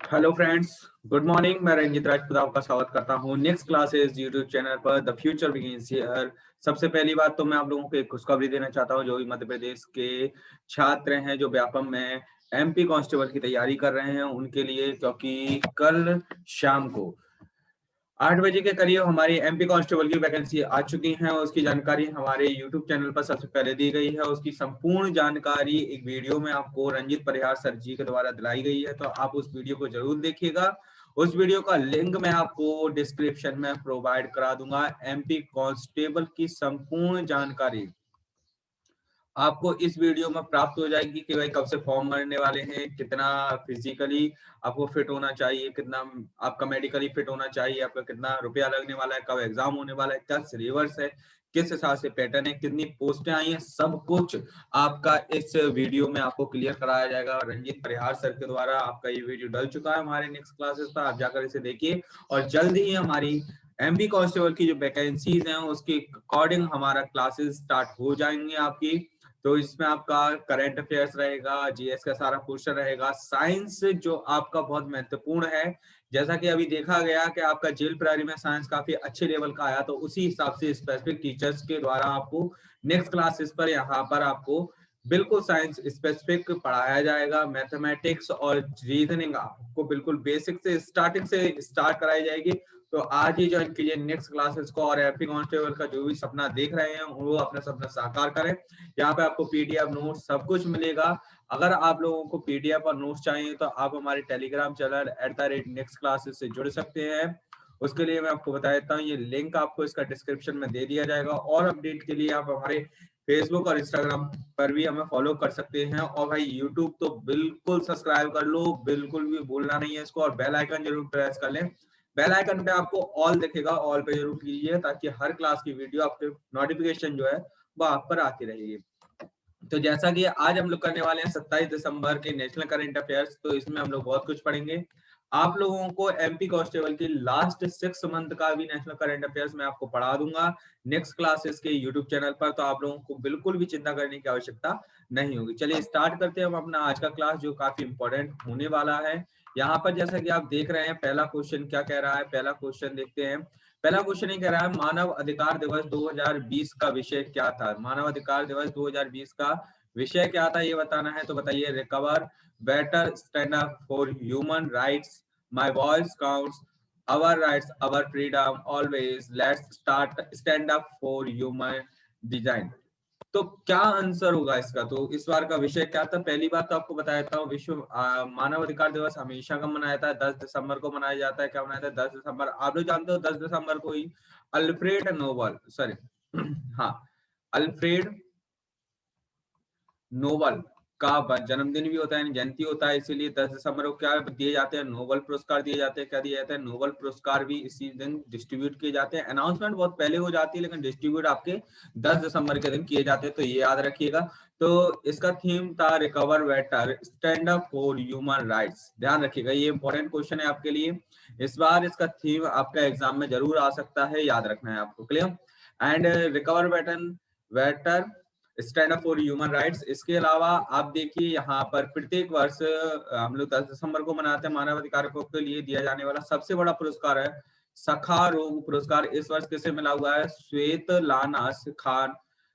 Hello friends, good morning. मैं रंजित राजपूत आपका स्वागत करता हूँ नेक्स्ट क्लासेस यूट्यूब चैनल पर। The future begins here. सबसे पहली बात तो मैं आप लोगों को एक खुशखबरी देना चाहता हूँ। जो भी मध्य प्रदेश के छात्र हैं जो व्यापम में एमपी कांस्टेबल की तैयारी कर रहे हैं उनके लिए, क्योंकि कल शाम को 8 बजे के करीब हमारी एमपी कांस्टेबल की वैकेंसी आ चुकी है। उसकी जानकारी हमारे यूट्यूब चैनल पर सबसे पहले दी गई है। उसकी संपूर्ण जानकारी एक वीडियो में आपको रंजित परिहार सर जी के द्वारा दिलाई गई है, तो आप उस वीडियो को जरूर देखिएगा। उस वीडियो का लिंक मैं आपको डिस्क्रिप्शन में प्रोवाइड करा दूंगा। एमपी कांस्टेबल की संपूर्ण जानकारी आपको इस वीडियो में प्राप्त हो जाएगी कि भाई कब से फॉर्म भरने वाले हैं, कितना फिजिकली आपको फिट होना चाहिए, कितना आपका मेडिकली फिट होना चाहिए, आपका कितना रुपया लगने वाला है, कब एग्जाम होने वाला है, क्या सिलेबस है, किस हिसाब से पैटर्न है, कितनी पोस्टें आई हैं, सब कुछ आपका इस वीडियो में आपको क्लियर कराया जाएगा। रंजीत परिहार सर के द्वारा आपका ये वीडियो डल चुका है हमारे नेक्स्ट क्लासेस पर। आप जाकर इसे देखिए और जल्द ही हमारी एमपी कांस्टेबल की जो वैकेंसीज हैं उसके अकॉर्डिंग हमारा क्लासेस स्टार्ट हो जाएंगे आपकी। तो इसमें आपका करंट अफेयर्स रहेगा, जीएस का सारा क्वेश्चन रहेगा, साइंस जो आपका बहुत महत्वपूर्ण है। जैसा कि अभी देखा गया कि आपका जेल प्रहरी में साइंस काफी अच्छे लेवल का आया, तो उसी हिसाब से स्पेसिफिक टीचर्स के द्वारा आपको नेक्स्ट क्लासेस पर यहाँ पर आपको बिल्कुल साइंस स्पेसिफिक पढ़ाया जाएगा। मैथमेटिक्स और रीजनिंग आपको बिल्कुल बेसिक से स्टार्टिंग से स्टार्ट कराई जाएगी। तो आज ही ज्वाइन कीजिए नेक्स्ट क्लासेस को, और एमपी कांस्टेबल का जो भी सपना देख रहे हैं वो अपना सपना साकार करें। यहाँ पे आपको पीडीएफ नोट सब कुछ मिलेगा। अगर आप लोगों को पीडीएफ और नोट्स चाहिए तो आप हमारे टेलीग्राम चैनल @next classes से जुड़ सकते हैं। उसके लिए मैं आपको बता देता हूँ, ये लिंक आपको इसका डिस्क्रिप्शन में दे दिया जाएगा। और अपडेट के लिए आप हमारे फेसबुक और इंस्टाग्राम पर भी हमें फॉलो कर सकते हैं। और भाई यूट्यूब तो बिल्कुल सब्सक्राइब कर लो, बिल्कुल भी भूलना नहीं है इसको, और बेल आइकन जरूर प्रेस कर लें। बेल आइकन पे आपको ऑल दिखेगा, ऑल पे जरूर कीजिए ताकि हर क्लास की वीडियो आपके नोटिफिकेशन जो है वो आप पर आती रहेगी। तो जैसा कि आज हम लोग करने वाले हैं 27 दिसंबर के नेशनल करंट अफेयर्स, तो इसमें हम लोग बहुत कुछ पढ़ेंगे। आप लोगों को एमपी कांस्टेबल की लास्ट 6 मंथ का भी नेशनल करंट अफेयर्स मैं आपको पढ़ा दूंगा नेक्स्ट क्लासेस के यूट्यूब चैनल पर, तो आप लोगों को बिल्कुल भी चिंता करने की आवश्यकता नहीं होगी। चलिए स्टार्ट करते हैं हम अपना आज का क्लास, जो काफी इंपॉर्टेंट होने वाला है। यहाँ पर जैसा कि आप देख रहे हैं, पहला क्वेश्चन क्या कह रहा है, पहला क्वेश्चन देखते हैं। पहला क्वेश्चन ये कह रहा है, मानव अधिकार दिवस 2020 का विषय क्या था। मानव अधिकार दिवस 2020 का विषय क्या था ये बताना है, तो बताइए। Recover, better, stand up for human rights, my voice counts, our rights, our freedom, always, let's start, stand up for human design. तो क्या आंसर होगा इसका? तो इस बार का विषय क्या था? पहली बात तो आपको बता देता हूँ, विश्व मानव अधिकार दिवस हमेशा का मनाया जाता है, 10 दिसंबर को मनाया जाता है। क्या मनाया जाता है? 10 दिसंबर। आप लोग जानते हो 10 दिसंबर को ही अल्फ्रेड नोबल, सॉरी हाँ, अल्फ्रेड नोबल का जन्मदिन भी होता है, जयंती होता है। इसीलिए 10 दिसंबर को क्या दिए जाते हैं? नोबल पुरस्कार दिए जाते हैं। क्या दिए जाते हैं? नोबल पुरस्कार भी इसी दिन डिस्ट्रीब्यूट किए जाते हैं। अनाउंसमेंट बहुत पहले हो जाती है, लेकिन डिस्ट्रीब्यूट आपके 10 दिसंबर के दिन किए जाते हैं, तो ये याद रखिएगा। तो इसका थीम था recover, better, stand up for human rights. ध्यान रखिएगा, ये इंपॉर्टेंट क्वेश्चन है आपके लिए। इस बार इसका थीम आपका एग्जाम में जरूर आ सकता है, याद रखना है आपको। Clear? And recover, better, stand up for human rights. इसके अलावा आप देखिए यहाँ पर प्रत्येक वर्ष हम लोग 10 दिसंबर को मनाते हैं। मानव अधिकारों के लिए दिया जाने वाला सबसे बड़ा पुरस्कार है सखा रोग पुरस्कार। इस वर्ष किसे मिला हुआ है? स्वेतलाना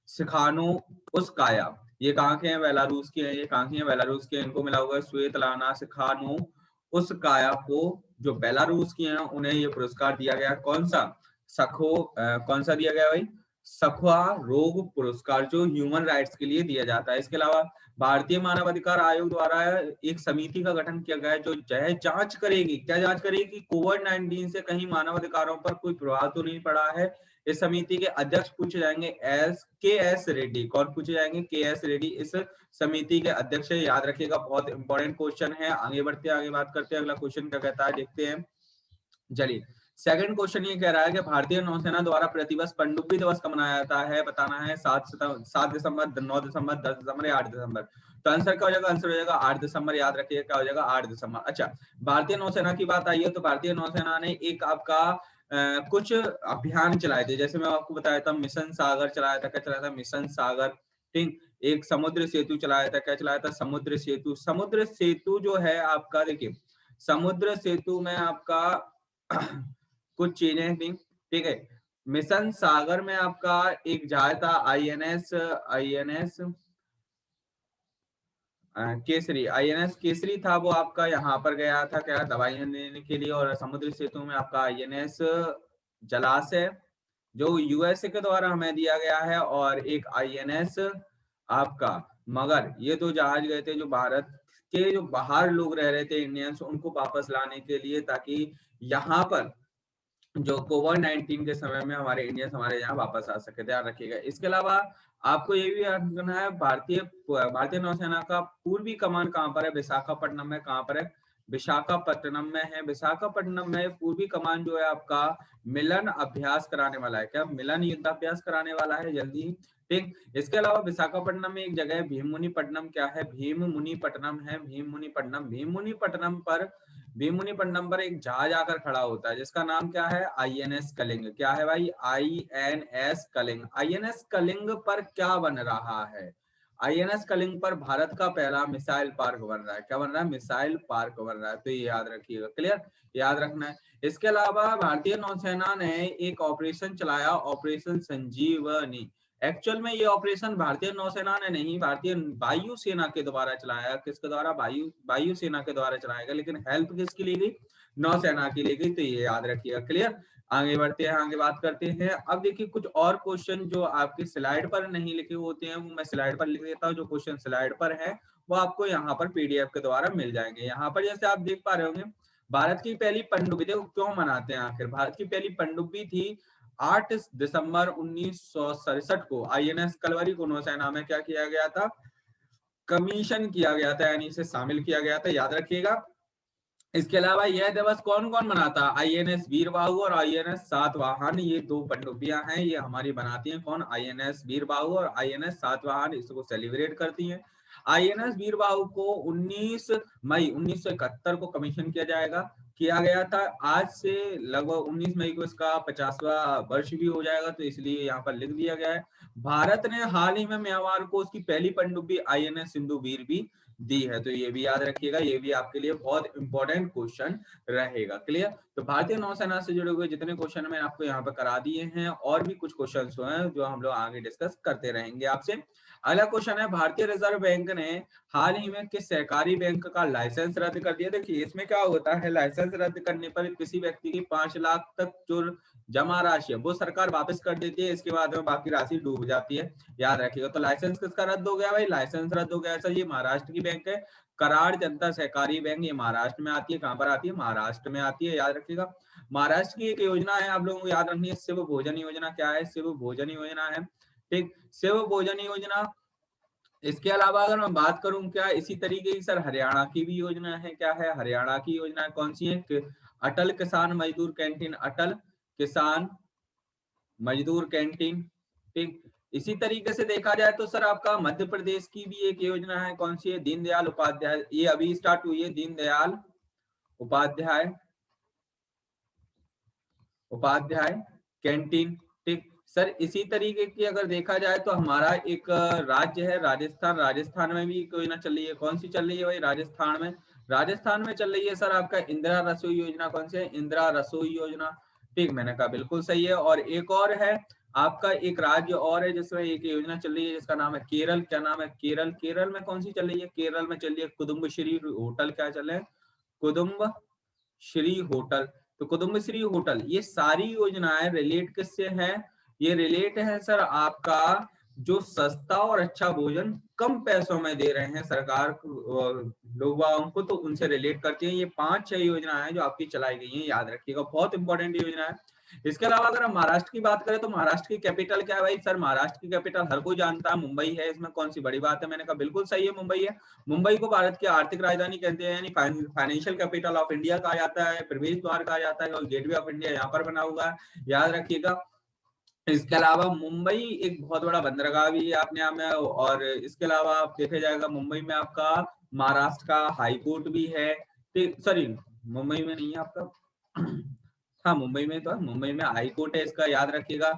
सिखानो उसकाया। ये कहाँ के हैं? बेलारूस के हैं। ये कहाँ के हैं? बेलारूस के। इनको मिला हुआ है स्वेतलाना सिखानो उसकाया को, जो बेलारूस की हैं, उन्हें ये पुरस्कार दिया गया। कौन सा? कौन सा दिया गया भाई? सखा रोग पुरस्कार, जो ह्यूमन राइट्स के लिए दिया जाता है। इसके अलावा भारतीय मानव अधिकार आयोग द्वारा एक समिति का गठन किया गया है, जो जांच करेगी। क्या जांच करेगी? कोविड-19 से कहीं मानव अधिकारों पर कोई प्रभाव तो नहीं पड़ा है। इस समिति के अध्यक्ष पूछे जाएंगे के एस रेड्डी। कौन पूछे जाएंगे? के एस रेड्डी इस समिति के अध्यक्ष है। याद रखिएगा, बहुत इंपॉर्टेंट क्वेश्चन है। आगे बढ़ते हैं, आगे बात करते हैं। अगला क्वेश्चन क्या कहता है देखते हैं। चलिए, सेकंड क्वेश्चन ये कह रहा है कि भारतीय नौसेना द्वारा प्रतिवर्ष पनडुब्बी दिवस कब मनाया जाता है? बताना है। 7 दिसंबर, 9 दिसंबर, 10 दिसंबर या 8 दिसंबर। तो आंसर क्या हो जाएगा? आंसर हो जाएगा 8 दिसंबर। याद रखिए, क्या हो जाएगा? 8 दिसंबर। अच्छा, भारतीय नौसेना की बात आई है तो भारतीय नौसेना ने एक आपका कुछ अभियान चलाए थे। जैसे मैं आपको बताया था, मिशन सागर चलाया था। क्या चलाया था? मिशन सागर। ठीक। एक समुद्र सेतु चलाया था। क्या चलाया था? समुद्र सेतु। समुद्र सेतु जो है आपका, देखिए, समुद्र सेतु में आपका कुछ चीजें थी, ठीक है। मिशन सागर में आपका एक जहाज था आईएनएस केसरी, आईएनएस केसरी था, वो आपका यहाँ पर गया था क्या दवाइयां देने के लिए। और समुद्री सेतु में आपका आईएनएस जलाशय जो यूएसए के द्वारा हमें दिया गया है, और एक आईएनएस आपका मगर, ये दो जहाज गए थे जो भारत के जो बाहर लोग रह रहे थे इंडियंस, उनको वापस लाने के लिए, ताकि यहाँ पर जो कोविड-19 के समय में हमारे इंडियंस हमारे यहाँ वापस आ सके, ध्यान रखिएगा। इसके अलावा आपको ये भी याद रखना है, भारतीय नौसेना का पूर्वी कमान कहाँ पर है? विशाखापट्टनम में। कहाँ पर है? विशाखापट्टनम में है। विशाखापट्टनम में पूर्वी कमान जो है आपका मिलन अभ्यास कराने वाला है। क्या मिलन युद्धाभ्यास कराने वाला है जल्दी, ठीक। इसके अलावा विशाखापट्टनम में एक जगह है भीममुनीपट्टनम। क्या है? भीममुनीपट्टनम है। भीममुनीपट्टनम पर एक जहाज आकर खड़ा होता है जिसका नाम क्या है? आईएनएस कलिंग। क्या है भाई? आईएनएस कलिंग। आईएनएस कलिंग पर क्या बन रहा है? आईएनएस कलिंग पर भारत का पहला मिसाइल पार्क बन रहा है। क्या बन रहा है? मिसाइल पार्क बन रहा है। तो ये याद रखिएगा, क्लियर, याद रखना है। इसके अलावा भारतीय नौसेना ने एक ऑपरेशन चलाया, ऑपरेशन संजीवनी। एक्चुअल में ये ऑपरेशन भारतीय नौसेना ने नहीं, भारतीय वायुसेना के द्वारा चलाया। किसके द्वारा? वायुसेना के द्वारा चलाया गया, लेकिन हेल्प किसकी ली गई? नौसेना की ली गई। तो ये याद रखिएगा, क्लियर। आगे बढ़ते हैं, आगे बात करते हैं। अब देखिए कुछ और क्वेश्चन जो आपकी स्लाइड पर नहीं लिखे होते हैं वो मैं स्लाइड पर लिख देता हूँ। जो क्वेश्चन स्लाइड पर है वो आपको यहाँ पर पीडीएफ के द्वारा मिल जाएंगे। यहाँ पर जैसे आप देख पा रहे होंगे, भारत की पहली पनडुब्बी, देखो क्यों मनाते हैं आखिर, भारत की पहली पनडुब्बी थी 8 दिसंबर 1967 को आईएनएस कलवरी को नौसेना में क्या किया गया था? कमीशन किया गया था, यानी इसे शामिल किया गया था, याद रखिएगा। इसके अलावा यह दिवस कौन कौन मनाता? आईएनएस वीरबाहु और आईएनएस सातवाहन, ये दो पनडुब्बियां हैं, ये हमारी बनाती हैं कौन? आईएनएस वीरबाहु और आईएनएस सातवाहन, इसको सेलिब्रेट करती हैं। आईएनएस वीरबाहु को 19 मई 1971 को कमीशन किया गया था। आज से लगभग 19 मई को इसका 50वां वर्ष भी हो जाएगा, तो इसलिए यहाँ पर लिख दिया गया है। भारत ने हाल ही में म्यांमार को उसकी पहली पनडुब्बी आईएनएस सिंधुवीर भी दी है। तो ये भी याद रखिएगा, ये भी आपके लिए बहुत इंपॉर्टेंट क्वेश्चन रहेगा, क्लियर। तो भारतीय नौसेना से जुड़े हुए जितने क्वेश्चन मैंने आपको यहाँ पर करा दिए हैं, और भी कुछ क्वेश्चन हैं जो हम लोग आगे डिस्कस करते रहेंगे आपसे। अगला क्वेश्चन है, भारतीय रिजर्व बैंक ने हाल ही में किस सहकारी बैंक का लाइसेंस रद्द कर दिया? देखिए इसमें क्या होता है, लाइसेंस रद्द करने पर किसी व्यक्ति की 5 लाख तक जो जमा राशि है वो सरकार वापस कर देती है, इसके बाद में बाकी राशि डूब जाती है, याद रखिएगा। तो लाइसेंस किसका रद्द हो गया भाई? लाइसेंस रद्द हो गया सर, ये महाराष्ट्र की बैंक है, करार जनता सहकारी बैंक, ये महाराष्ट्र में आती है। कहां पर आती है? महाराष्ट्र में आती है, याद रखिएगा। महाराष्ट्र की एक योजना है, आप लोगों को याद रखनी है, शिव भोजन योजना। क्या है? शिव भोजन योजना है, ठीक, शिव भोजन योजना। इसके अलावा अगर मैं बात करूं, क्या इसी तरीके की सर हरियाणा की भी योजना है? क्या है? हरियाणा की योजना कौन सी है? अटल किसान मजदूर कैंटीन, अटल किसान मजदूर कैंटीन, ठीक। इसी तरीके से देखा जाए तो सर आपका मध्य प्रदेश की भी एक योजना है, कौन सी है? दीनदयाल उपाध्याय, ये अभी स्टार्ट हुई है, दीनदयाल उपाध्याय उपाध्याय कैंटीन, ठीक। सर इसी तरीके की अगर देखा जाए तो हमारा एक राज्य है राजस्थान, राजस्थान में भी एक योजना चल रही है। कौन सी चल रही है भाई? राजस्थान में चल रही है सर आपका इंदिरा रसोई योजना। कौन सी है? इंदिरा रसोई योजना, ठीक, मैंने कहा बिल्कुल सही है। और एक और है आपका, एक राज्य और है जिसमें एक योजना चल रही है जिसका नाम है केरल। क्या नाम है? केरल। केरल में कौन सी चल रही है? केरल में चल रही है कुदुम्ब श्री होटल। क्या चल रहा है? कुदुम्ब श्री होटल। तो कुदुम्ब श्री होटल, ये सारी योजनाएं रिलेट किससे है? ये रिलेट है सर आपका जो सस्ता और अच्छा भोजन कम पैसों में दे रहे हैं सरकार लोगों को, तो उनसे रिलेट करती है। ये 5-6 योजनाएं जो आपकी चलाई गई हैं, याद रखिएगा, बहुत इंपॉर्टेंट योजना है। इसके अलावा अगर हम महाराष्ट्र की बात करें तो महाराष्ट्र की कैपिटल क्या है भाई? सर महाराष्ट्र की कैपिटल हर कोई जानता है, मुंबई है। इसमें कौन सी बड़ी बात है? मैंने कहा बिल्कुल सही है, मुंबई है। मुंबई को भारत की आर्थिक राजधानी कहते हैं, यानी फाइनेंशियल कैपिटल ऑफ इंडिया कहा जाता है, प्रवेश द्वार कहा जाता है, और गेटवे ऑफ इंडिया यहाँ पर बना हुआ है, याद रखिएगा। इसके अलावा मुंबई एक बहुत बड़ा बंदरगाह भी है अपने आप में। और इसके अलावा आप देखा जाएगा मुंबई में आपका महाराष्ट्र का हाई कोर्ट भी है, सॉरी मुंबई में नहीं है आपका हाँ मुंबई में तो है, मुंबई में हाई कोर्ट है इसका, याद रखिएगा।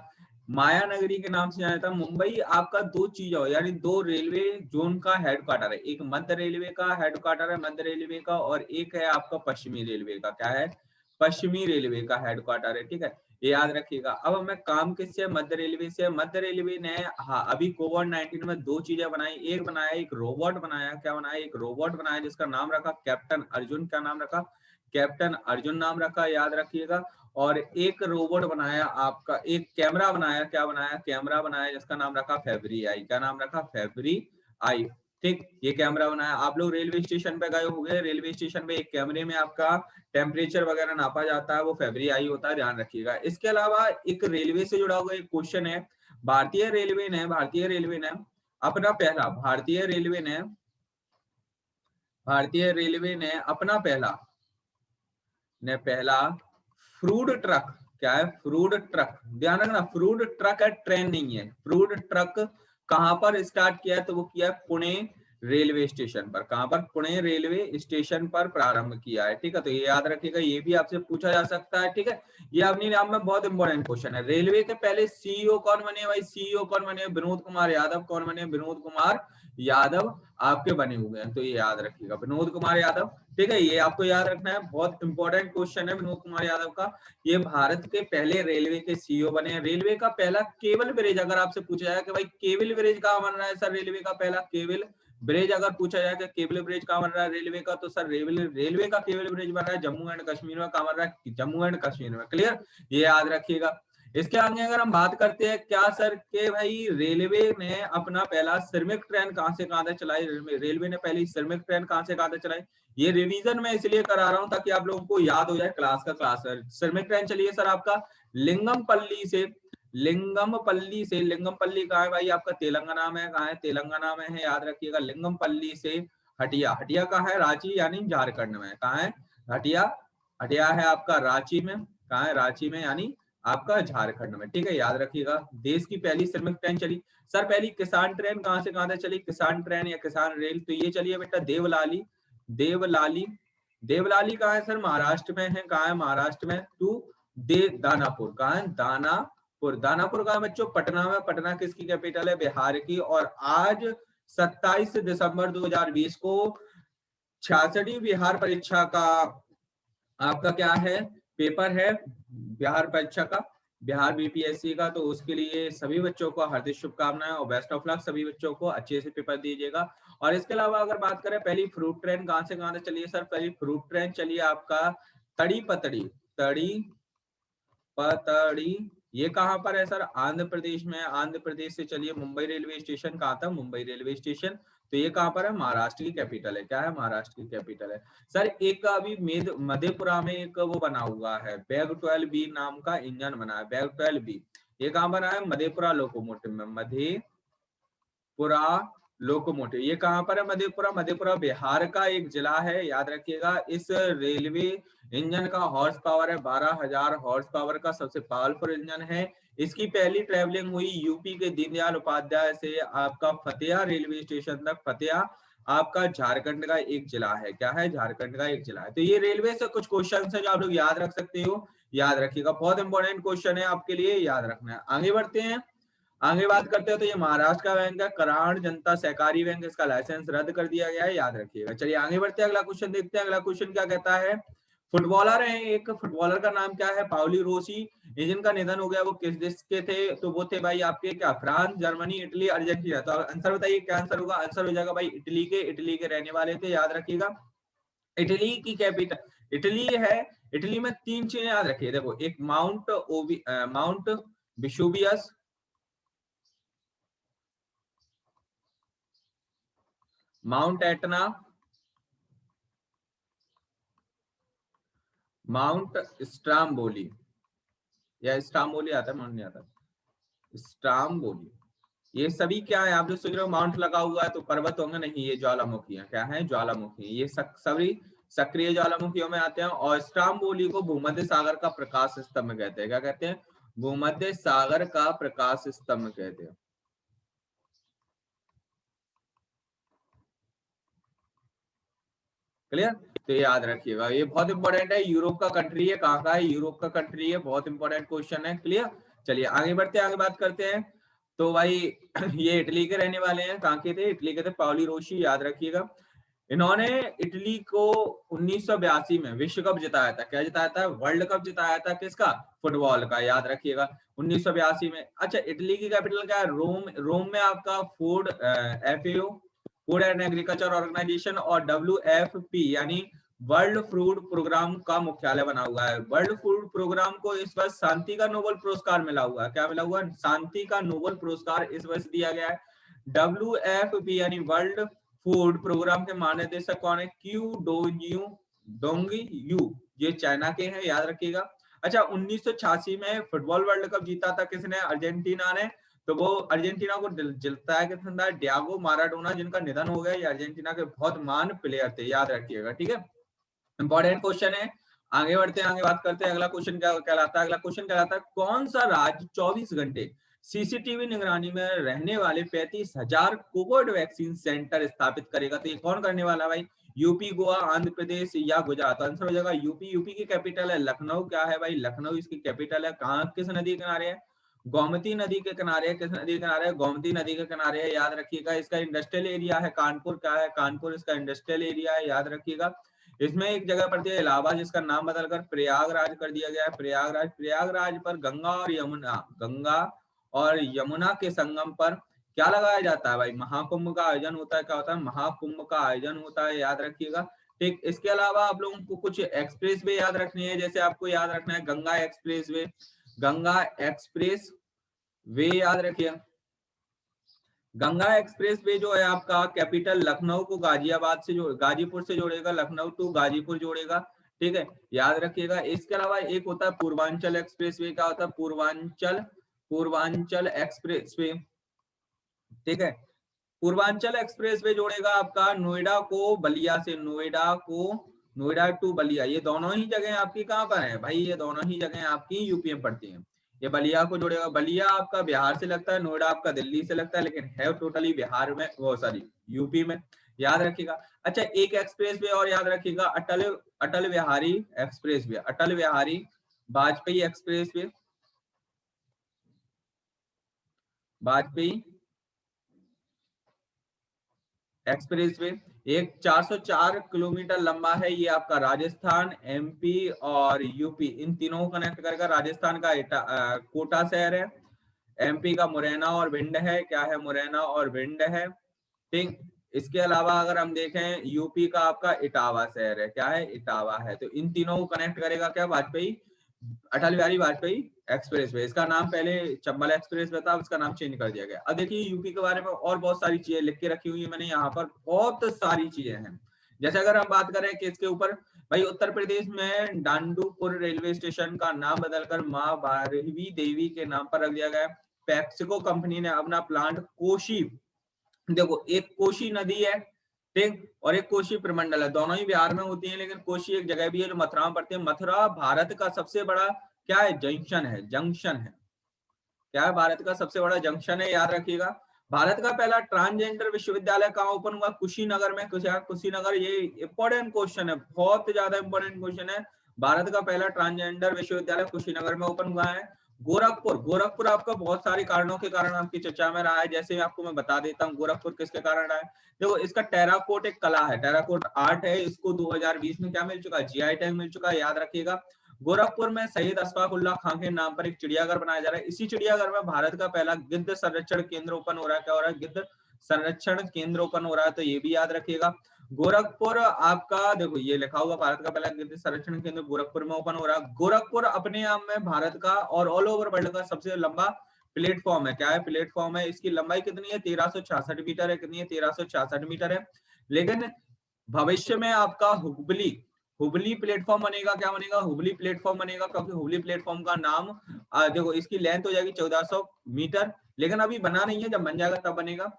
माया नगरी के नाम से जाना जाता है। मुंबई आपका दो चीज हो, यानी दो रेलवे जोन का हेडक्वार्टर है, एक मध्य रेलवे का हेडक्वार्टर है मध्य रेलवे का, और एक है आपका पश्चिमी रेलवे का, क्या है, पश्चिमी रेलवे का हेडक्वार्टर है, ठीक है, ये याद रखिएगा। अब हमें काम किससे, मध्य रेलवे से। मध्य रेलवे ने हाँ अभी कोविड-19 में दो चीजें बनाई, एक बनाया एक रोबोट बनाया, क्या बनाया, एक रोबोट बनाया जिसका नाम रखा कैप्टन अर्जुन, क्या नाम रखा, कैप्टन अर्जुन नाम रखा, याद रखिएगा। और एक रोबोट बनाया आपका, एक कैमरा बनाया, क्या बनाया, कैमरा बनाया जिसका नाम रखा फेब्री आई, क्या नाम रखा, फेब्री आई, ठीक, ये कैमरा बनाया। आप लोग रेलवे स्टेशन पे गए होंगे, रेलवे स्टेशन पे एक कैमरे में आपका टेम्परेचर वगैरह नापा जाता है, वो फेब्री आई होता है, ध्यान रखिएगा। इसके अलावा एक रेलवे से जुड़ा हुआ एक क्वेश्चन है, भारतीय रेलवे ने अपना पहला अपना पहला फ्रूट ट्रक, क्या है, फ्रूट ट्रक, ध्यान रखना फ्रूट ट्रक है, ट्रेन नहीं है, फ्रूट ट्रक कहां पर स्टार्ट किया है, तो वो किया है पुणे रेलवे स्टेशन पर, कहां पर, पुणे रेलवे स्टेशन पर प्रारंभ किया है, ठीक है, तो ये याद रखिएगा, ये भी आपसे पूछा जा सकता है, ठीक है। ये अपनी नाम में बहुत इंपॉर्टेंट क्वेश्चन है। रेलवे के पहले सीईओ कौन बने भाई, सीईओ कौन बने, विनोद कुमार यादव, कौन बने, विनोद कुमार यादव आपके बने हुए हैं, तो ये याद रखिएगा, विनोद कुमार यादव, ठीक है, ये आपको याद रखना है, बहुत इंपॉर्टेंट क्वेश्चन है विनोद कुमार यादव का। ये भारत के पहले रेलवे के सीईओ बने हैं। रेलवे का पहला केबल ब्रिज, अगर आपसे पूछा जाए कि भाई केबल ब्रिज कहाँ बन रहा है सर, रेलवे का पहला केबल ब्रिज अगर पूछा जाए कि केबल ब्रिज कहाँ बन रहा है रेलवे का, तो सर रेलवे का केबल ब्रिज बन रहा है जम्मू एंड कश्मीर में, कहाँ बन रहा है, जम्मू एंड कश्मीर में, क्लियर, ये याद रखिएगा। इसके आगे अगर हम बात करते हैं क्या सर के भाई रेलवे ने अपना पहला श्रमिक ट्रेन कहां से कहां तक चलाई, रेलवे ने पहली श्रमिक ट्रेन कहां से कहां तक चलाई, ये रिवीजन मैं इसलिए करा रहा हूं ताकि आप लोगों को याद हो जाए, क्लास का क्लास है। श्रमिक ट्रेन चली है सर आपका लिंगमपल्ली कहाँ है भाई आपका, तेलंगाना में, कहाँ है, तेलंगाना में है, याद रखिएगा। लिंगमपल्ली से हटिया, हटिया कहाँ है, रांची यानी झारखंड में, कहाँ है, हटिया, हटिया है आपका रांची में, कहाँ है, रांची में यानी आपका झारखंड में, ठीक है, याद रखिएगा। देश की पहली श्रमिक ट्रेन चली सर, पहली किसान ट्रेन कहां से कहां तक चली, किसान ट्रेन या किसान रेल, तो ये चलिए बेटा देवलाली, देवलाली, देवलाली कहाँ है सर, महाराष्ट्र में है, कहाँ है, महाराष्ट्र में, टू दानापुर, कहाँ है, दानापुर, दानापुर कहाँ है बच्चों, पटना में, पटना किसकी कैपिटल है, बिहार की। और आज 27 दिसंबर 2020 को 66वीं बिहार परीक्षा का आपका क्या है, पेपर है बिहार परीक्षा का, बिहार बीपीएससी का, तो उसके लिए सभी बच्चों को हार्दिक शुभकामनाएं और बेस्ट ऑफ लक, सभी बच्चों को अच्छे से पेपर दीजिएगा। और इसके अलावा अगर बात करें पहली फ्रूट ट्रेन कहां से कहां तक चली है सर, पहली फ्रूट ट्रेन चली है आपका तड़ी पतड़ी, तड़ी पतड़ी, ये कहां पर है सर, आंध्र प्रदेश में, आंध्र प्रदेश से चलिए मुंबई रेलवे स्टेशन, कहां था, मुंबई रेलवे स्टेशन, तो ये कहां पर है, महाराष्ट्र की कैपिटल है, क्या है, महाराष्ट्र की कैपिटल है। सर एक अभी मधेपुरा में एक वो बना हुआ है बैग 12B नाम का इंजन बना है, बैग 12B, ये कहां बना है, मधेपुरा लोकोमोटिव में, मधेपुरा लोकोमोटिव, ये कहां पर है, मधेपुरा, मधेपुरा बिहार का एक जिला है, याद रखिएगा। इस रेलवे इंजन का हॉर्स पावर है 12,000 हॉर्स पावर का, सबसे पावरफुल इंजन है। इसकी पहली ट्रेवलिंग हुई यूपी के दीनदयाल उपाध्याय से आपका फतेहा रेलवे स्टेशन तक, फतेहा आपका झारखंड का एक जिला है, क्या है, झारखंड का एक जिला है। तो ये रेलवे से कुछ क्वेश्चन है जो आप लोग याद रख सकते हो, याद रखिएगा, बहुत इंपॉर्टेंट क्वेश्चन है आपके लिए, याद रखना है। आगे बढ़ते हैं, आगे बात करते हैं, तो ये महाराष्ट्र का बैंक है कराड़ जनता सहकारी बैंक, इसका लाइसेंस रद्द कर दिया गया है, याद रखिएगा। चलिए आगे बढ़ते हैं, अगला क्वेश्चन देखते हैं। अगला क्वेश्चन क्या कहता है, फुटबॉलर है एक, फुटबॉलर का नाम क्या है, पाउली रोसी, ये जिनका निधन हो गया वो किस देश के थे, तो वो थे भाई आपके क्या, फ्रांस, जर्मनी, इटली, अर्जेंटीना। तो आंसर बताइए क्या आंसर होगा, आंसर हो जाएगा भाई इटली के रहने वाले थे, याद रखिएगा। इटली की कैपिटल इटली है, इटली में तीन चीजें याद रखिए, देखो, एक mount Vesuvius, mount Etna, mount Stromboli, या स्ट्राम्बोली आता है, माउंट नहीं आता, स्ट्राम्बोली, ये सभी क्या है, आप जो सोच रहे हो माउंट लगा हुआ है तो पर्वत होंगे, नहीं, ये ज्वालामुखी है, क्या है, ज्वालामुखी, ये सभी सक्रिय ज्वालामुखियों में आते हैं। और स्ट्राम्बोली को भूमध्य सागर का प्रकाश स्तंभ कहते हैं, क्या कहते हैं, भूमध्य सागर का प्रकाश स्तंभ कहते हैं, क्लियर। तो ये याद रखिएगा, ये बहुत इंपॉर्टेंट है, यूरोप का कंट्री है, कहाँ का है, यूरोप का कंट्री है, बहुत इंपॉर्टेंट क्वेश्चन है, क्लियर। चलिए आगे बढ़ते हैं, आगे बात करते हैं। तो भाई ये इटली के रहने वाले हैं, कहाँ के थे? इटली के थे, पाउली रोशी, याद रखिएगा। इन्होंने इटली को 1982 में विश्व कप जिताया था। क्या जिताया था? वर्ल्ड कप जिताया था। किसका? फुटबॉल का, याद रखिएगा 1982 में। अच्छा, इटली की कैपिटल क्या है? रोम। रोम में आपका food FAO, food and agriculture organisation, और WFP यानी वर्ल्ड फूड प्रोग्राम का मुख्यालय बना हुआ है। वर्ल्ड फूड प्रोग्राम को इस वर्ष शांति का नोबेल पुरस्कार मिला हुआ है। क्या मिला हुआ है? शांति का नोबेल पुरस्कार इस वर्ष दिया गया है। WFP यानी वर्ल्ड फूड प्रोग्राम के महानिदेशक कौन है? क्यू डोंग यू, ये चाइना के हैं, याद रखिएगा। अच्छा, 1986 में फुटबॉल वर्ल्ड कप जीता था किसने? अर्जेंटीना ने। तो वो अर्जेंटीना को जिताया किसने था? डियागो माराडोना, जिनका निधन हो गया। ये अर्जेंटीना के बहुत महान प्लेयर थे, याद रखिएगा, ठीक है। इंपॉर्टेंट क्वेश्चन है। आगे बढ़ते हैं, आगे बात करते हैं। अगला क्वेश्चन क्या कहलाता है? अगला क्वेश्चन कहलाता है कौन सा राज्य 24 घंटे सीसीटीवी निगरानी में रहने वाले 35,000 कोविड वैक्सीन सेंटर स्थापित करेगा? तो ये कौन करने वाला भाई? यूपी, गोवा, आंध्र प्रदेश या गुजरात? आंसर हो जाएगा यूपी। यूपी की कैपिटल है लखनऊ। क्या है भाई? लखनऊ इसकी कैपिटल है। कहाँ, किस नदी के किनारे है? गोमती नदी के किनारे है। किस नदी के किनारे है? गोमती नदी के किनारे है, याद रखिएगा। इसका इंडस्ट्रियल एरिया है कानपुर। क्या है? कानपुर इसका इंडस्ट्रियल एरिया है, याद रखिएगा। इसमें एक जगह पड़ती है इलाहाबाद, जिसका नाम बदलकर प्रयागराज कर दिया गया है। प्रयागराज। प्रयागराज पर गंगा और यमुना के संगम पर क्या लगाया जाता है भाई? महाकुंभ का आयोजन होता है। क्या होता है? महाकुंभ का आयोजन होता है, याद रखिएगा। ठीक, इसके अलावा आप लोगों को कुछ एक्सप्रेस वे याद रखनी है। जैसे आपको याद रखना है Ganga express way. Ganga express way याद रखिए। गंगा एक्सप्रेस वे जो है आपका कैपिटल लखनऊ को गाजियाबाद से गाजीपुर से जोड़ेगा। लखनऊ टू गाजीपुर जोड़ेगा, ठीक है, याद रखिएगा। इसके अलावा एक होता है पूर्वांचल एक्सप्रेस वे। क्या होता है? पूर्वांचल एक्सप्रेस वे, ठीक है। पूर्वांचल एक्सप्रेस वे जोड़ेगा आपका नोएडा को बलिया से। नोएडा टू बलिया, ये दोनों ही जगह आपकी कहाँ पर है भाई? ये दोनों ही जगह आपकी यूपी में पड़ती हैं। ये बलिया को जोड़ेगा। बलिया आपका बिहार से लगता है, नोएडा आपका दिल्ली से लगता है, लेकिन है टोटली बिहार में, वो सॉरी यूपी में, याद रखिएगा। अच्छा, एक एक्सप्रेस वे और याद रखिएगा, Atal Bihari express way. Atal Bihari Vajpayee express way, Vajpayee express way. एक 404 किलोमीटर लंबा है। ये आपका राजस्थान, MP और यूपी, इन तीनों को कनेक्ट करेगा। राजस्थान का कोटा शहर है। MP का मुरैना और भिंड है। क्या है? मुरैना और भिंड है, ठीक। इसके अलावा अगर हम देखें, यूपी का आपका इटावा शहर है। क्या है? इटावा है। तो इन तीनों को कनेक्ट करेगा क्या? वाजपेयी, अटल बिहारी वाजपेयी एक्सप्रेस वे। इसका नाम पहले चंबल एक्सप्रेस वे था, इसका नाम चेंज कर दिया गया। अब देखिए यूपी के बारे में और बहुत सारी चीजें लिख के रखी हुई है मैंने यहाँ पर, बहुत सारी चीजें हैं। जैसे अगर हम बात करें कि इसके ऊपर भाई, उत्तर प्रदेश में डांडूपुर रेलवे स्टेशन का नाम बदलकर माँ भारवी देवी के नाम पर रख दिया गया। पैप्सिको कंपनी ने अपना प्लांट कोशी, देखो एक कोशी नदी है, ठीक, और एक कोशी प्रमंडल है। दोनों ही बिहार में होती है, लेकिन कोशी एक जगह भी है जो मथुरा में पड़ती है। मथुरा भारत का सबसे बड़ा क्या है? जंक्शन है। क्या है? भारत का सबसे बड़ा जंक्शन है, याद रखिएगा। भारत का पहला ट्रांसजेंडर विश्वविद्यालय कहाँ ओपन हुआ? कुशीनगर में। कुशीनगर, ये इंपॉर्टेंट क्वेश्चन है, बहुत ज्यादा इंपॉर्टेंट क्वेश्चन है। भारत का पहला ट्रांसजेंडर विश्वविद्यालय कुशीनगर में ओपन हुआ है। गोरखपुर आपका बहुत सारे कारणों के कारण आपकी चर्चा में रहा है। जैसे आपको मैं बता देता हूँ गोरखपुर किसके कारण रहा है। देखो, इसका टेराकोट एक कला है, टेराकोट आर्ट है। इसको 2020 में क्या मिल चुका है? GI टैग मिल चुका है, याद रखिएगा। गोरखपुर में शहीद अशफाकुल्लाह खां के नाम पर एक चिड़ियाघर बनाया जा रहा है। इसी चिड़ियाघर में भारत का पहला गिद्ध संरक्षण केंद्र ओपन हो रहा है। क्या हो रहा है? गिद्ध संरक्षण केंद्र ओपन हो रहा है, तो ये भी याद रखिएगा। गोरखपुर आपका, देखो ये लिखा हुआ, भारत का पहला गिद्ध संरक्षण केंद्र गोरखपुर में ओपन हो रहा है। गोरखपुर अपने आप में भारत का और ऑल ओवर वर्ल्ड का सबसे लंबा प्लेटफॉर्म है। क्या है? प्लेटफॉर्म है। इसकी लंबाई कितनी है? 1366 मीटर है। कितनी है? 1366 मीटर है। लेकिन भविष्य में आपका हुबली प्लेटफॉर्म बनेगा। क्या बनेगा? हुबली प्लेटफॉर्म बनेगा, क्योंकि हुबली प्लेटफॉर्म का नाम देखो, इसकी लेंथ हो जाएगी 1400 मीटर, लेकिन अभी बना नहीं है, जब बन जाएगा तब बनेगा।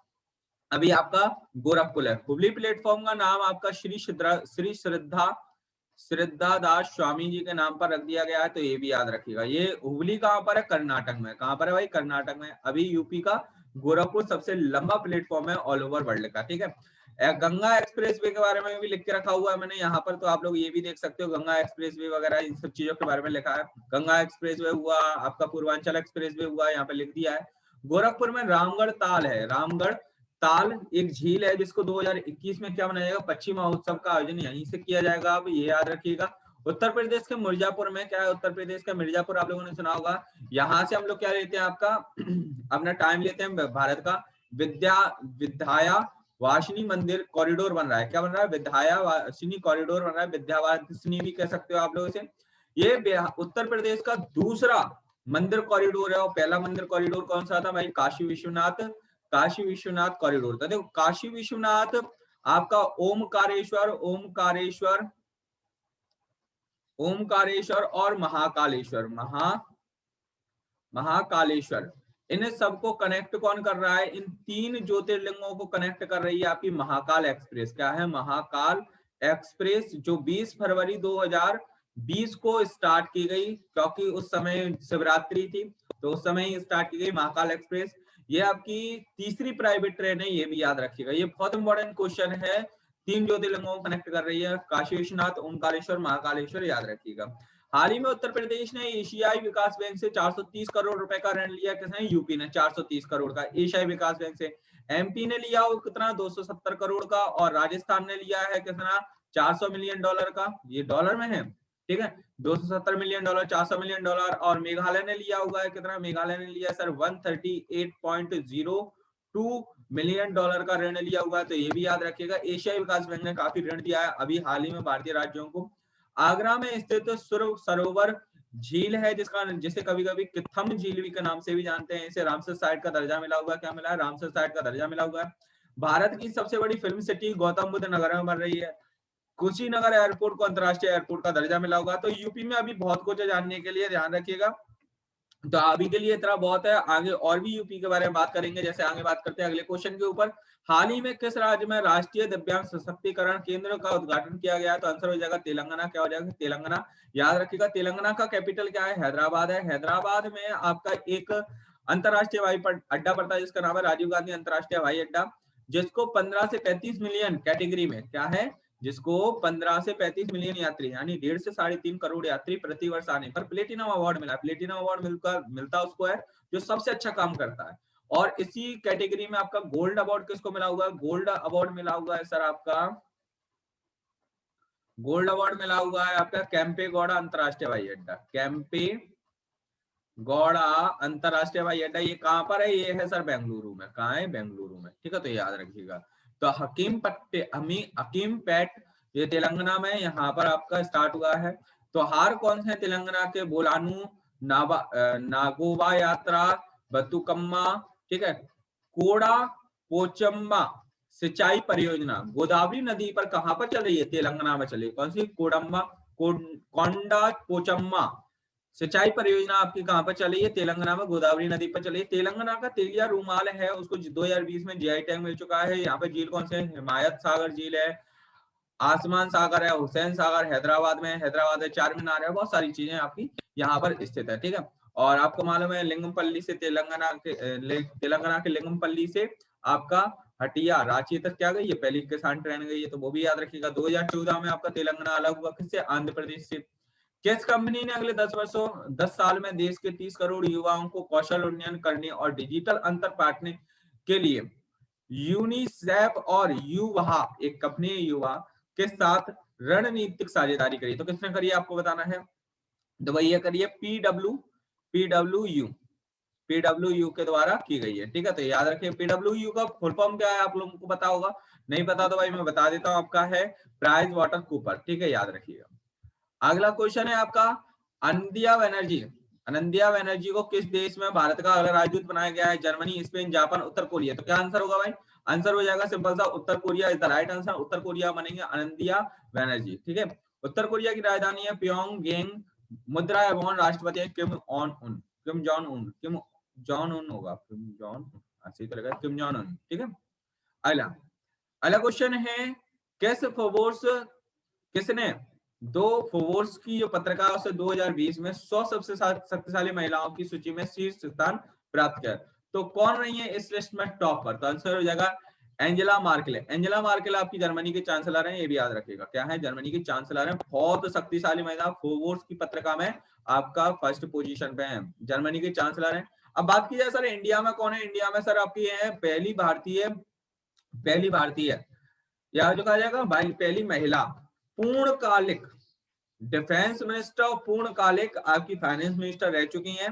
अभी आपका गोरखपुर है। हुबली प्लेटफॉर्म का नाम आपका श्री श्रद्धा दास स्वामी जी के नाम पर रख दिया गया है, तो ये भी याद रखिएगा। ये हुबली कहाँ पर है? कर्नाटक में। कहाँ पर है भाई? कर्नाटक में। अभी यूपी का गोरखपुर सबसे लंबा प्लेटफॉर्म है ऑल ओवर वर्ल्ड का, ठीक है। गंगा एक्सप्रेस वे के बारे में भी लिख के रखा हुआ है मैंने यहाँ पर, तो आप लोग ये भी देख सकते हो, गंगा एक्सप्रेस वे वगैरह इन सब चीजों के बारे में लिखा है। गंगा एक्सप्रेस वे हुआ, आपका पूर्वांचल एक्सप्रेस वे हुआ, यहाँ पे लिख दिया है। गोरखपुर में रामगढ़ ताल है, रामगढ़ ताल एक झील है जिसको 2021 में क्या मनाया जाएगा, पक्षी महोत्सव का आयोजन यहीं से किया जाएगा, आप ये याद रखिएगा। उत्तर प्रदेश के मिर्जापुर में क्या है, उत्तर प्रदेश का मिर्जापुर आप लोगों ने सुना होगा। यहाँ से हम लोग क्या लेते हैं, आपका अपना टाइम लेते हैं भारत का विद्या वासिनी मंदिर कॉरिडोर बन रहा है। क्या बन रहा है, विद्या वासिनी कॉरिडोर बन रहा है, विद्यावासिनी भी कह सकते हो आप लोग इसे। ये उत्तर प्रदेश का दूसरा मंदिर कॉरिडोर है, और पहला मंदिर कॉरिडोर कौन सा था भाई, काशी विश्वनाथ कॉरिडोर था। देखो काशी विश्वनाथ आपका ओमकारेश्वर और महाकालेश्वर इन सबको कनेक्ट कौन कर रहा है, इन 3 ज्योतिर्लिंगों को कनेक्ट कर रही है आपकी महाकाल एक्सप्रेस। क्या है, महाकाल एक्सप्रेस, जो 20 फरवरी 2020 को स्टार्ट की गई, क्योंकि उस समय शिवरात्रि थी, तो उस समय ही स्टार्ट की गई महाकाल एक्सप्रेस। ये आपकी तीसरी प्राइवेट ट्रेन है, ये भी याद रखिएगा, ये बहुत इंपॉर्टेंट क्वेश्चन है। 3 ज्योतिर्लिंगों को कनेक्ट कर रही है, काशी विश्वनाथ, ओमकारेश्वर, महाकालेश्वर, याद रखिएगा। हाल ही में उत्तर प्रदेश ने एशियाई विकास बैंक से 430 करोड़ रुपए का ऋण लिया, किसने, यूपी ने 430 करोड़ का एशियाई विकास बैंक से। एमपी ने लिया वो कितना, 270 करोड़ का, और राजस्थान ने लिया है कितना, 400 मिलियन डॉलर का, ये डॉलर में है, ठीक है, 270 मिलियन डॉलर, 400 मिलियन डॉलर। और मेघालय ने लिया हुआ है कितना, मेघालय ने लिया सर 138.02 मिलियन डॉलर का ऋण लिया हुआ है, तो ये भी याद रखिएगा। एशियाई विकास बैंक ने काफी ऋण दिया है अभी हाल ही में भारतीय राज्यों को। आगरा में स्थित सुर सरोवर झील है, जिसे कभी कभी किथम झील भी के नाम से भी जानते हैं, इसे रामसर साइट का दर्जा मिला हुआ है। क्या मिला है, रामसर साइट का दर्जा मिला हुआ है। भारत की सबसे बड़ी फिल्म सिटी गौतम बुद्ध नगर में बन रही है। कुशीनगर एयरपोर्ट को अंतरराष्ट्रीय एयरपोर्ट का दर्जा मिला होगा। तो यूपी में अभी बहुत कुछ है जानने के लिए, ध्यान रखिएगा। तो अभी के लिए इतना बहुत है, आगे और भी यूपी के बारे में बात करेंगे। जैसे आगे बात करते हैं अगले क्वेश्चन के ऊपर, हाल ही में किस राज्य में राष्ट्रीय दिव्यांग सशक्तिकरण केंद्र का उद्घाटन किया गया, तो आंसर हो जाएगा तेलंगाना। क्या हो जाएगा, तेलंगाना, याद रखिएगा। तेलंगाना का कैपिटल क्या है, हैदराबाद है। हैदराबाद में आपका एक अंतरराष्ट्रीय हवाई अड्डा पड़ता है जिसका नाम है राजीव गांधी अंतरराष्ट्रीय हवाई अड्डा, जिसको 15 से 35 मिलियन कैटेगरी में, क्या है, जिसको 15 से 35 मिलियन यात्री यानी 1.5 से 3.5 करोड़ यात्री प्रति वर्ष आने पर प्लेटिनम अवार्ड मिला। प्लेटिनम अवार्ड मिलता उसको है जो सबसे अच्छा काम करता है। और इसी कैटेगरी में आपका गोल्ड अवार्ड किसको मिला हुआ है, गोल्ड अवार्ड मिला हुआ है सर आपका, गोल्ड अवार्ड मिला हुआ है आपका केम्पेगौड़ा अंतरराष्ट्रीय हवाई अड्डा। केम्पेगौड़ा अंतरराष्ट्रीय हवाई अड्डा, ये कहां पर है, ये है सर बेंगलुरु में। कहाँ है, बेंगलुरु में, ठीक है, तो याद रखिएगा। तो हकीमपेट ये तेलंगाना में, यहाँ पर आपका स्टार्ट हुआ है। तो हार कौन से तेलंगाना के, बोलानू, नागोबा यात्रा, बतुकम्मा, ठीक है, कोड़ा पोचम्मा सिंचाई परियोजना गोदावरी नदी पर कहां पर चल रही है, तेलंगाना में चली, कौन सी, कोंडा पोचम्मा सिंचाई परियोजना आपकी कहां पर चली है, तेलंगाना में गोदावरी नदी पर चली है। तेलंगाना का तेलिया रूमाल है, उसको 2020 में जीआई टैग मिल चुका है। यहाँ पे झील कौन से, हिमायत सागर झील है, आसमान सागर है, हुसैन सागर हैदराबाद में, हैदराबाद है, चार मीनार है, बहुत सारी चीजें आपकी यहाँ पर स्थित है, ठीक है। और आपको मालूम है लिंगमपल्ली से तेलंगाना के लिंगमपल्ली से आपका हटिया रांची तक क्या गई है, पहली किसान ट्रेन गई है, तो वो भी याद रखिएगा। 2014 में आपका तेलंगाना अलग हुआ किससे, आंध्र प्रदेश से। किस कंपनी ने अगले 10 साल में देश के 30 करोड़ युवाओं को कौशल उन्नयन करने और डिजिटल अंतर पाटने के लिए यूनिसेफ और युवा, एक कंपनी युवा के साथ रणनीतिक साझेदारी करी, तो किसने करी आपको बताना है, तो भैया करिए पीडब्ल्यू के द्वारा की गई है, ठीक है। तो याद रखिए पीडब्ल्यू का फुल फॉर्म क्या है, आप लोगों को पता होगा, नहीं पता तो भाई मैं बता देता हूं, आपका है प्राइस वाटर कूपर, ठीक है, याद रखिएगा। अगला क्वेश्चन है आपका, अनंदिया बनर्जी को किस देश में भारत का अगला राजदूत बनाया गया है, जर्मनी, स्पेन, जापान, उत्तर कोरिया। तो क्या आंसर होगा भाई, आंसर हो जाएगा सिंपल सा, उत्तर Korea is the right answer. उत्तर कोरिया बनेंगे अनंदिया बनर्जी, ठीक है। उत्तर कोरिया की राजधानी है प्योंगयांग, मुद्रा एवं राष्ट्रपति है किम जॉन उन होगा, सही तो लगा, किम जॉन उन, ठीक है। अगला अगला क्वेश्चन है, किसने दो फोर्स की जो पत्रिका है उसे 2020 में 100 सबसे शक्तिशाली महिलाओं की सूची में शीर्ष स्थान प्राप्त किया, तो कौन रही है इस लिस्ट में टॉप पर, तो आंसर हो जाएगा एंजेला मार्केल। एंजेला मार्केल आपकी जर्मनी के चांसलर हैं, ये भी याद रखिएगा। क्या है? जर्मनी की चांसलर है, बहुत शक्तिशाली महिला, फोर्ब्स की पत्रिका में आपका फर्स्ट पोजीशन पे है, जर्मनी के चांसलर हैं। अब बात की जाए सर इंडिया में कौन है? इंडिया में सर आपकी है पहली भारतीय या जो कहा जाएगा भाई पहली महिला पूर्णकालिक डिफेंस मिनिस्टर और पूर्णकालिक आपकी फाइनेंस मिनिस्टर रह चुकी हैं।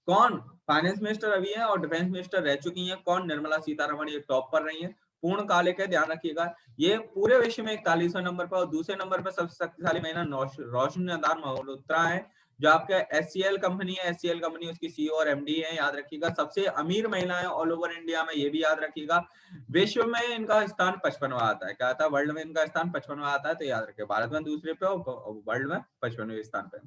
कौन? फाइनेंस मिनिस्टर अभी है और डिफेंस मिनिस्टर रह चुकी हैं। कौन? निर्मला सीतारमण, ये टॉप पर रही है। पूर्णकालिक है, ध्यान रखिएगा। ये पूरे विश्व में 41वें नंबर पर, और दूसरे नंबर पर सबसे शक्तिशाली महिला रोशनी मल्होत्रा है, जो आपका एचसीएल कंपनी है। एचसीएल कंपनी उसकी सीईओ और एमडी है, याद रखिएगा। सबसे अमीर महिला है ऑल ओवर इंडिया में, ये भी याद रखिएगा। विश्व में इनका स्थान 55वां आता है। क्या आता है? वर्ल्ड में इनका स्थान 55वां आता है, तो याद रखिए। भारत में दूसरे पे और वर्ल्ड में 55वें स्थान पे।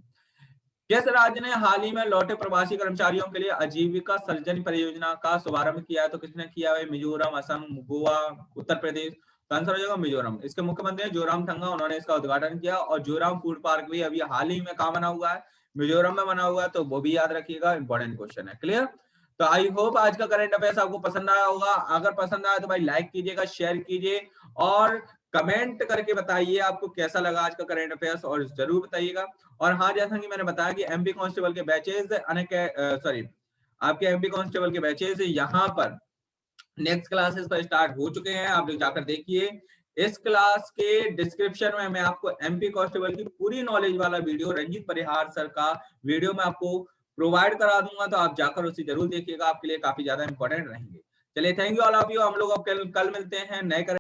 किस राज्य ने हाल ही में लौटे प्रवासी कर्मचारियों के लिए आजीविका सर्जन परियोजना का शुभारंभ किया है? तो किसने किया है? मिजोरम, असम, गोवा, उत्तर प्रदेश। तो आंसर हो जाएगा मिजोरम। इसके मुख्यमंत्री हैं जोरामथंगा, उन्होंने इसका उद्घाटन किया। और जोराम फूड पार्क भी अभी हाल ही में कहाँ बना हुआ है? मिजोरम में बना हुआ है, तो वो भी याद रखिएगा, इंपॉर्टेंट क्वेश्चन है। क्लियर? तो आई होप आज का करंट अफेयर्स आपको पसंद आया होगा। अगर पसंद आया तो भाई लाइक कीजिएगा, शेयर कीजिए और कमेंट करके बताइए आपको कैसा लगा आज का करंट अफेयर्स, और जरूर बताइएगा। और हाँ, जैसा कि मैंने बताया कि एमपी कांस्टेबल के बैचेस आपके एमपी कांस्टेबल के बैचेस यहाँ पर नेक्स्ट क्लासेस पर स्टार्ट हो चुके हैं। आप लोग जाकर देखिए। इस क्लास के डिस्क्रिप्शन में मैं आपको एमपी कांस्टेबल की पूरी नॉलेज वाला वीडियो रंजीत परिहार सर का वीडियो मैं आपको प्रोवाइड करा दूंगा, तो आप जाकर उसे जरूर देखिएगा, आपके लिए काफी ज्यादा इंपॉर्टेंट रहेंगे। चलिए, thank you all of you. हम लोग अब कल मिलते हैं नए